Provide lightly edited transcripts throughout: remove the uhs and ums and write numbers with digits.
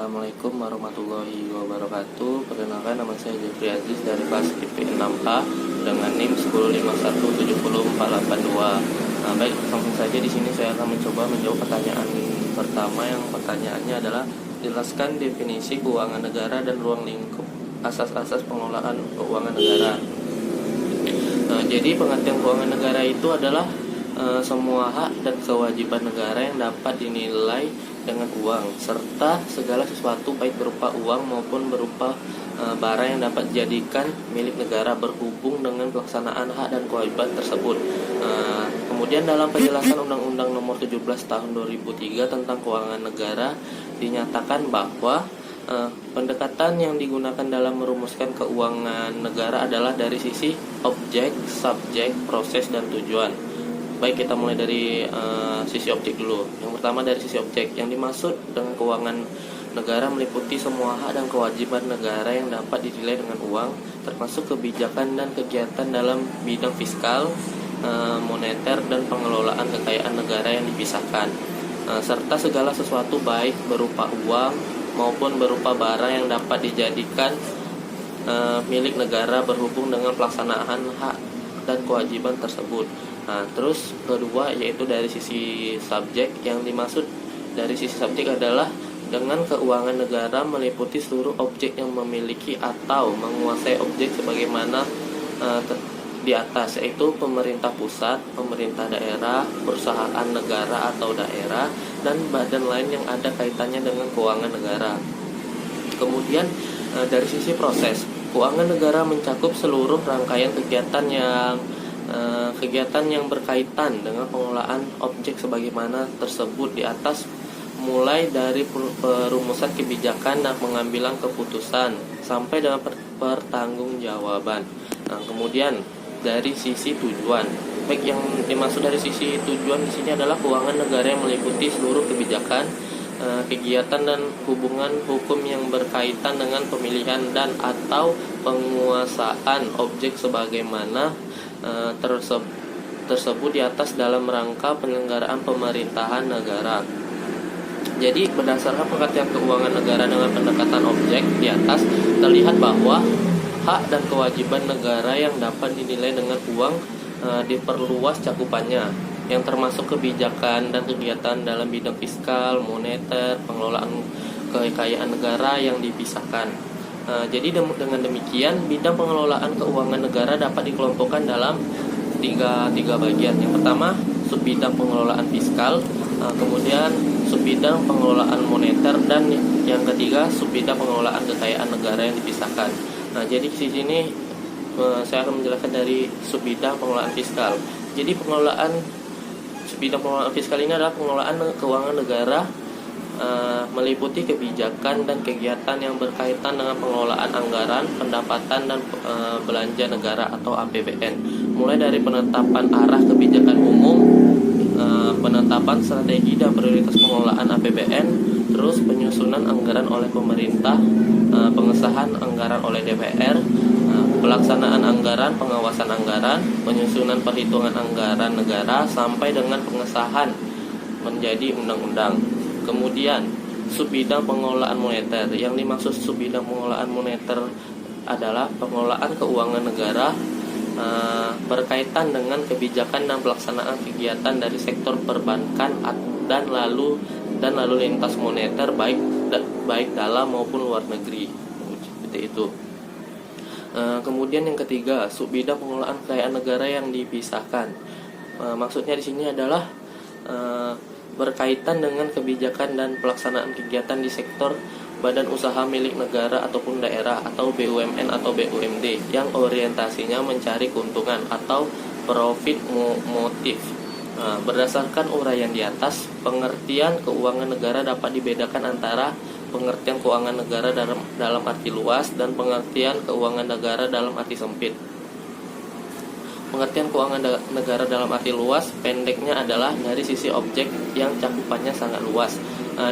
Assalamualaikum warahmatullahi wabarakatuh. Perkenalkan, nama saya Jeffrey Aziz dari kelas IP 6A dengan NIM 101700482. Baik, langsung saja di sini saya akan mencoba menjawab pertanyaan pertama. Yang pertanyaannya adalah jelaskan definisi keuangan negara dan ruang lingkup asas-asas pengelolaan keuangan negara. Jadi pengertian keuangan negara itu adalah semua hak dan kewajiban negara yang dapat dinilai dengan uang, serta segala sesuatu baik berupa uang maupun berupa barang yang dapat dijadikan milik negara berhubung dengan pelaksanaan hak dan kewajiban tersebut. Kemudian dalam penjelasan Undang-Undang Nomor 17 Tahun 2003 tentang keuangan negara dinyatakan bahwa pendekatan yang digunakan dalam merumuskan keuangan negara adalah dari sisi objek, subjek, proses, dan tujuan. Baik, kita mulai dari sisi objek dulu. Yang pertama dari sisi objek. Yang dimaksud dengan keuangan negara meliputi semua hak dan kewajiban negara yang dapat dinilai dengan uang, termasuk kebijakan dan kegiatan dalam bidang fiskal, moneter, dan pengelolaan kekayaan negara yang dipisahkan, serta segala sesuatu baik berupa uang maupun berupa barang yang dapat dijadikan milik negara berhubung dengan pelaksanaan hak dan kewajiban tersebut. Terus kedua yaitu dari sisi subjek. Yang dimaksud dari sisi subjek adalah dengan keuangan negara meliputi seluruh objek yang memiliki atau menguasai objek sebagaimana di atas, yaitu pemerintah pusat, pemerintah daerah, perusahaan negara atau daerah, dan badan lain yang ada kaitannya dengan keuangan negara. Kemudian dari sisi proses, keuangan negara mencakup seluruh rangkaian kegiatan yang berkaitan dengan pengelolaan objek sebagaimana tersebut di atas, mulai dari perumusan kebijakan dan pengambilan keputusan sampai dengan pertanggungjawaban. Kemudian dari sisi tujuan, baik yang dimaksud dari sisi tujuan di sini adalah keuangan negara yang meliputi seluruh kebijakan, kegiatan dan hubungan hukum yang berkaitan dengan pemilihan dan atau penguasaan objek sebagaimana tersebut di atas dalam rangka penyelenggaraan pemerintahan negara. Jadi berdasarkan pengertian keuangan negara dengan pendekatan objek di atas, terlihat bahwa hak dan kewajiban negara yang dapat dinilai dengan uang diperluas cakupannya, yang termasuk kebijakan dan kegiatan dalam bidang fiskal, moneter, pengelolaan kekayaan negara yang dipisahkan. Jadi dengan demikian bidang pengelolaan keuangan negara dapat dikelompokkan dalam tiga bagian. Yang pertama subbidang pengelolaan fiskal, kemudian subbidang pengelolaan moneter, dan yang ketiga subbidang pengelolaan kekayaan negara yang dipisahkan. Jadi di sini saya akan menjelaskan dari subbidang pengelolaan fiskal. Jadi subbidang pengelolaan fiskal ini adalah pengelolaan keuangan negara meliputi kebijakan dan kegiatan yang berkaitan dengan pengelolaan anggaran, pendapatan, dan belanja negara atau APBN, mulai dari penetapan arah kebijakan umum, penetapan strategi dan prioritas pengelolaan APBN, terus penyusunan anggaran oleh pemerintah, pengesahan anggaran oleh DPR, pelaksanaan anggaran, pengawasan anggaran, penyusunan perhitungan anggaran negara, sampai dengan pengesahan menjadi undang-undang. Kemudian subbidang pengelolaan moneter. Yang dimaksud subbidang pengelolaan moneter adalah pengelolaan keuangan negara berkaitan dengan kebijakan dan pelaksanaan kegiatan dari sektor perbankan dan lalu lintas moneter baik dalam maupun luar negeri. Seperti itu. Kemudian yang ketiga, subbidang pengelolaan kekayaan negara yang dipisahkan. Maksudnya di sini adalah berkaitan dengan kebijakan dan pelaksanaan kegiatan di sektor badan usaha milik negara ataupun daerah atau BUMN atau BUMD yang orientasinya mencari keuntungan atau profit motif. Berdasarkan uraian di atas, pengertian keuangan negara dapat dibedakan antara pengertian keuangan negara dalam arti luas dan pengertian keuangan negara dalam arti sempit. Pengertian keuangan negara dalam arti luas pendeknya adalah dari sisi objek yang cakupannya sangat luas,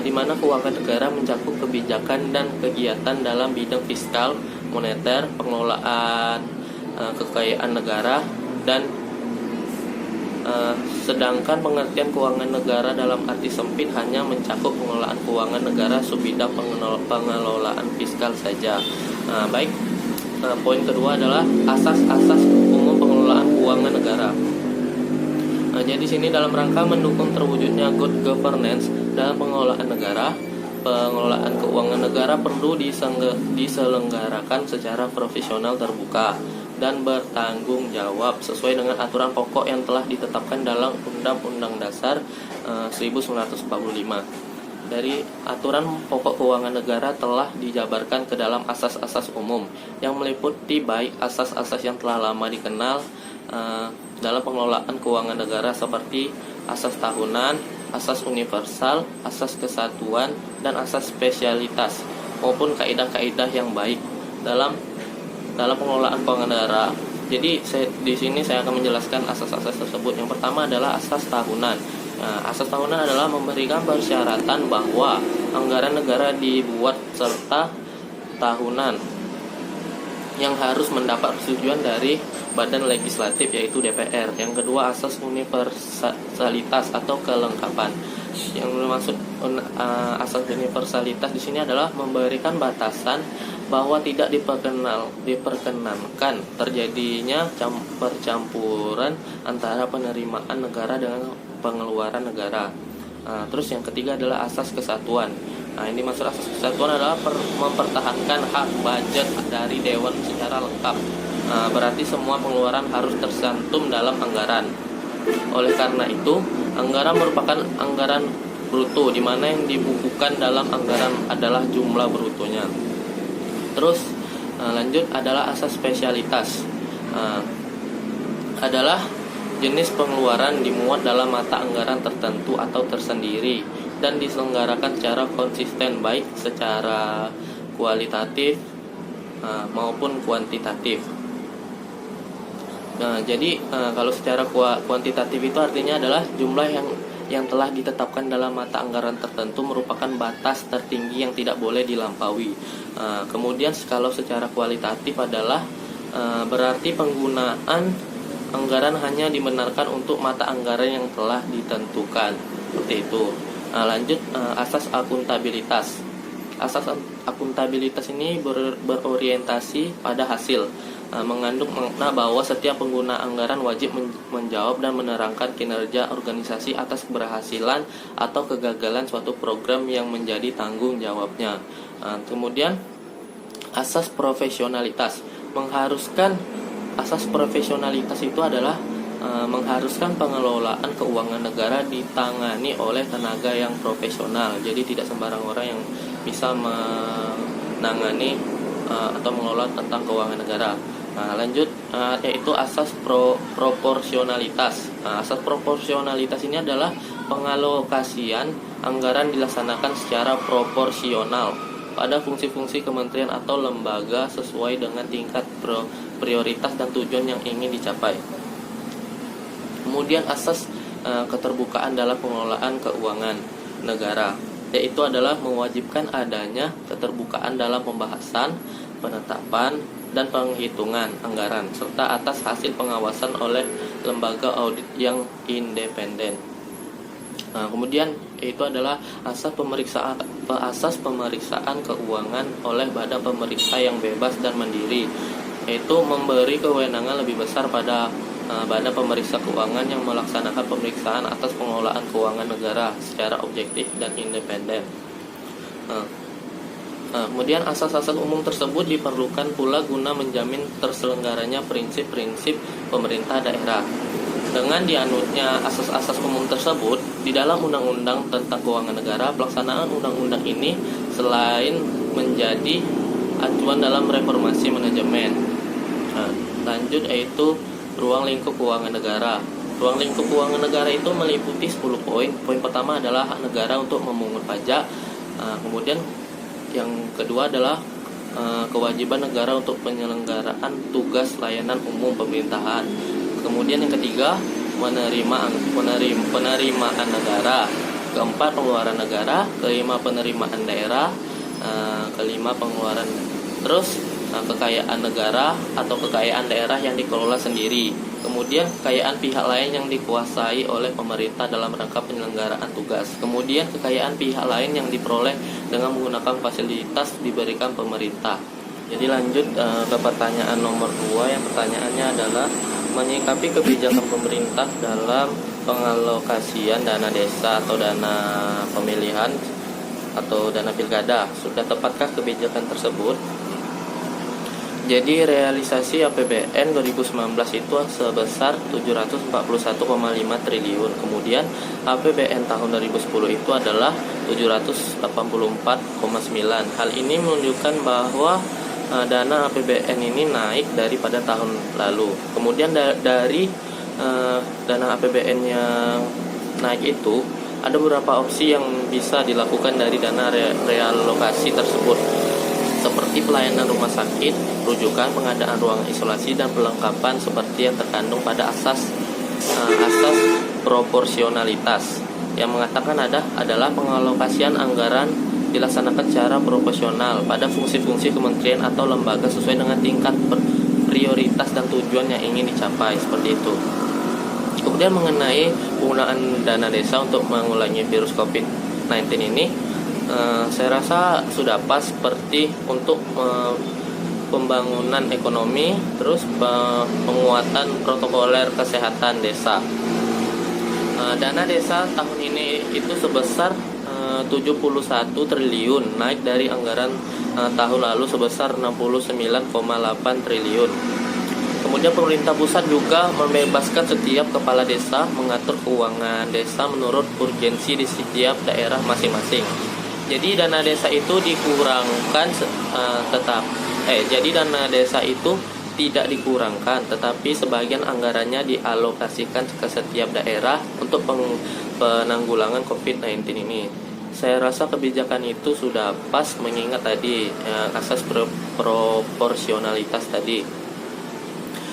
di mana keuangan negara mencakup kebijakan dan kegiatan dalam bidang fiskal, moneter, pengelolaan kekayaan negara, dan Sedangkan pengertian keuangan negara dalam arti sempit hanya mencakup pengelolaan keuangan negara subbidang pengelolaan fiskal saja. Baik, poin kedua adalah asas-asas umum pengelolaan keuangan negara. Jadi sini dalam rangka mendukung terwujudnya good governance dalam pengelolaan negara, pengelolaan keuangan negara perlu diselenggarakan secara profesional, terbuka, dan bertanggung jawab sesuai dengan aturan pokok yang telah ditetapkan dalam Undang-Undang Dasar 1945. Dari aturan pokok keuangan negara telah dijabarkan ke dalam asas-asas umum yang meliputi baik asas-asas yang telah lama dikenal dalam pengelolaan keuangan negara seperti asas tahunan, asas universal, asas kesatuan, dan asas spesialitas, maupun kaidah-kaidah yang baik dalam pengelolaan keuangan negara. Jadi di sini saya akan menjelaskan asas-asas tersebut. Yang pertama adalah asas tahunan. Asas tahunan adalah memberikan persyaratan bahwa anggaran negara dibuat serta tahunan yang harus mendapat persetujuan dari badan legislatif, yaitu DPR. Yang kedua, asas universalitas atau kelengkapan. Yang dimaksud asas universalitas di sini adalah memberikan batasan bahwa tidak diperkenankan terjadinya percampuran antara penerimaan negara dengan pengeluaran negara. Terus yang ketiga adalah asas kesatuan. Ini maksud asas kesatuan adalah mempertahankan hak budget dari Dewan secara lengkap. Berarti semua pengeluaran harus tercantum dalam anggaran. Oleh karena itu, anggaran merupakan anggaran bruto, di mana yang dibukukan dalam anggaran adalah jumlah brutonya. Terus lanjut adalah asas spesialitas. Adalah jenis pengeluaran dimuat dalam mata anggaran tertentu atau tersendiri dan diselenggarakan secara konsisten, baik secara kualitatif maupun kuantitatif. Jadi kalau secara kuantitatif itu artinya adalah jumlah yang telah ditetapkan dalam mata anggaran tertentu merupakan batas tertinggi yang tidak boleh dilampaui. Kemudian kalau secara kualitatif adalah berarti penggunaan anggaran hanya dibenarkan untuk mata anggaran yang telah ditentukan. Seperti itu. Lanjut, asas akuntabilitas. Asas akuntabilitas ini berorientasi pada hasil, mengandung makna bahwa setiap pengguna anggaran wajib menjawab dan menerangkan kinerja organisasi atas keberhasilan atau kegagalan suatu program yang menjadi tanggung jawabnya. Kemudian asas profesionalitas mengharuskan. Asas profesionalitas itu adalah mengharuskan pengelolaan keuangan negara ditangani oleh tenaga yang profesional. Jadi tidak sembarang orang yang bisa menangani atau mengelola tentang keuangan negara. Lanjut, yaitu asas proporsionalitas. Asas proporsionalitas ini adalah pengalokasian anggaran dilaksanakan secara proporsional pada fungsi-fungsi kementerian atau lembaga sesuai dengan tingkat prioritas dan tujuan yang ingin dicapai. Kemudian asas keterbukaan dalam pengelolaan keuangan negara, yaitu adalah mewajibkan adanya keterbukaan dalam pembahasan, penetapan, dan penghitungan anggaran, serta atas hasil pengawasan oleh lembaga audit yang independen. Kemudian itu adalah asas pemeriksaan keuangan oleh badan pemeriksa yang bebas dan mandiri, yaitu memberi kewenangan lebih besar pada badan pemeriksa keuangan yang melaksanakan pemeriksaan atas pengelolaan keuangan negara secara objektif dan independen. Kemudian asas-asas umum tersebut diperlukan pula guna menjamin terselenggaranya prinsip-prinsip pemerintah daerah. Dengan dianutnya asas-asas umum tersebut di dalam Undang-Undang tentang Keuangan Negara, pelaksanaan undang-undang ini selain menjadi acuan dalam reformasi manajemen. Lanjut, yaitu ruang lingkup keuangan negara. Ruang lingkup keuangan negara itu meliputi 10 poin. Poin pertama adalah hak negara untuk memungut pajak. Kemudian yang kedua adalah kewajiban negara untuk penyelenggaraan tugas layanan umum pemerintahan. Kemudian yang ketiga, penerimaan negara. Keempat, pengeluaran negara. Kelima, penerimaan daerah. Kelima, pengeluaran. Terus kekayaan negara atau kekayaan daerah yang dikelola sendiri. Kemudian kekayaan pihak lain yang dikuasai oleh pemerintah dalam rangka penyelenggaraan tugas. Kemudian kekayaan pihak lain yang diperoleh dengan menggunakan fasilitas diberikan pemerintah. Jadi lanjut ke pertanyaan nomor 2. Yang pertanyaannya adalah menyikapi kebijakan pemerintah dalam pengalokasian dana desa atau dana pemilihan atau dana pilkada. Sudah tepatkah kebijakan tersebut? Jadi realisasi APBN 2019 itu sebesar 741,5 triliun. Kemudian APBN tahun 2010 itu adalah 784,9. Hal ini menunjukkan bahwa dana APBN ini naik daripada tahun lalu. Kemudian dari dana APBN yang naik itu ada beberapa opsi yang bisa dilakukan dari dana realokasi tersebut, seperti pelayanan rumah sakit, rujukan, pengadaan ruang isolasi, dan pelengkapan seperti yang terkandung pada asas proporsionalitas yang mengatakan adalah pengalokasian anggaran dilaksanakan secara proporsional pada fungsi-fungsi kementerian atau lembaga sesuai dengan tingkat prioritas dan tujuan yang ingin dicapai, seperti itu. Kemudian mengenai penggunaan dana desa untuk mengulangi virus COVID-19 ini, saya rasa sudah pas seperti untuk pembangunan ekonomi, terus penguatan protokoler kesehatan desa. Dana desa tahun ini itu sebesar 71 triliun, naik dari anggaran tahun lalu sebesar 69,8 triliun. Kemudian pemerintah pusat juga membebaskan setiap kepala desa mengatur keuangan desa menurut urgensi di setiap daerah masing-masing. Jadi dana desa itu dikurangkan jadi dana desa itu tidak dikurangkan, tetapi sebagian anggarannya dialokasikan ke setiap daerah untuk penanggulangan COVID-19 ini. Saya rasa kebijakan itu sudah pas mengingat tadi asas proporsionalitas tadi.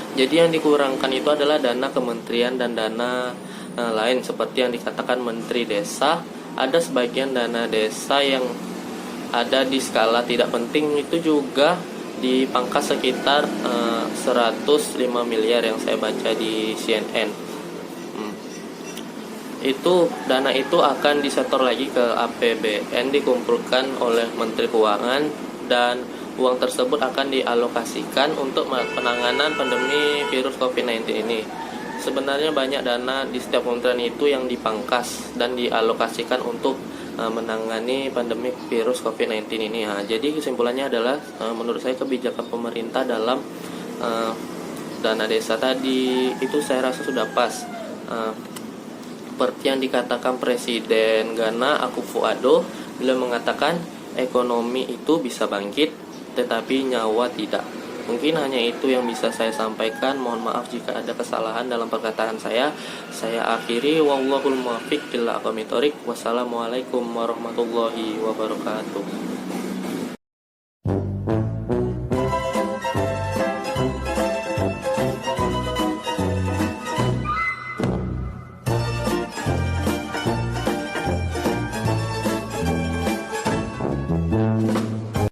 Jadi yang dikurangkan itu adalah dana kementerian dan dana lain seperti yang dikatakan Menteri Desa. Ada sebagian dana desa yang ada di skala tidak penting itu juga dipangkas sekitar 105 miliar yang saya baca di CNN. Itu dana itu akan disetor lagi ke APBN, dikumpulkan oleh Menteri Keuangan, dan uang tersebut akan dialokasikan untuk penanganan pandemi virus COVID-19 ini. Sebenarnya banyak dana di setiap kementerian itu yang dipangkas dan dialokasikan untuk menangani pandemi virus COVID-19 ini. Jadi kesimpulannya adalah menurut saya kebijakan pemerintah dalam dana desa tadi itu saya rasa sudah pas. Seperti yang dikatakan Presiden Ghana Akufo-Addo, beliau mengatakan ekonomi itu bisa bangkit, tetapi nyawa tidak. Mungkin hanya itu yang bisa saya sampaikan. Mohon maaf jika ada kesalahan dalam perkataan saya. Saya akhiri, wallahul muwaffiq ila aqwamit thoriq. Wassalamualaikum warahmatullahi wabarakatuh.